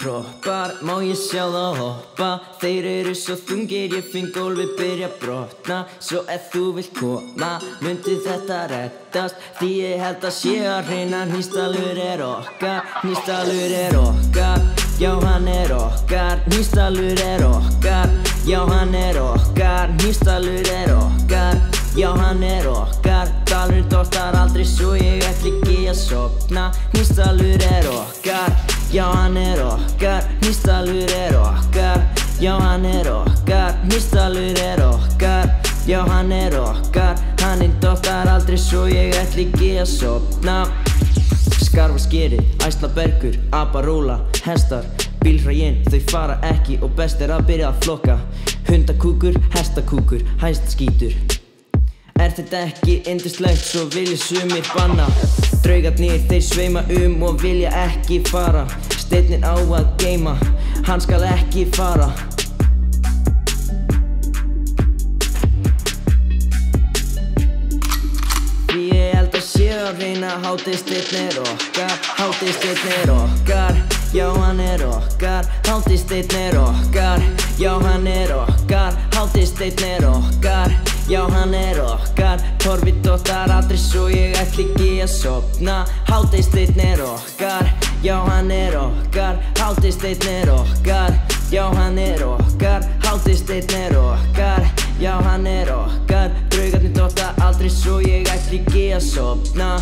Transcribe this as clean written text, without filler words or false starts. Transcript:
kroppar, má ég sjá það hoppa. Þeir eru svo þungir, ég finn gólfið byrja að brotna. Svo ef þú vilt koma, myndi þetta reddast. Því ég held að sé að hreina, Hnífsdalur er okkar. Hnífsdalur er okkar, já hann er okkar. Hnífsdalur er okkar, já hann er okkar. Hnífsdalur er okkar, já hann er okkar. Dalurinn dottar aldrei svo ég ætla ekki að sofna. Hnífsdalur er okkar, já hann er okkar. Hnífsdalur er okkar, já hann er okkar. Hnífsdalur er okkar, já hann er okkar. Hann dottar aldrei svo ég ætla ekki að sofna. Skarfaskeri, Æslabergur, Aparóla, hestar, bílhræin, þau fara ekki og best er að byrja að flokka. Hundakúkur, hestakúkur, hæstskítur. Er þetta ekki yndislegt, svo vilja sumir banna. Draugarnir, þeir sveima og vilja ekki fara. Steinninn á að geyma, hann skal ekki fara. Því ég held að sé að reyna, hátíðsteinn er okkar. Hátíðsteinn er okkar, já hann er okkar. Hátíðsteinn er okkar, já hann er okkar. Hátíðsteinn er okkar, já hann er okkar. Torfi dottar aldrei svo ég ætla ekki að sofna. Hátíðsteinn er okkar, já hann er okkar. Hátíðsteinn er okkar, já hann er okkar. Hátíðsteinn er okkar, já hann er okkar. Draugarnir dottar aldrei svo ég ætla ekki að sofna.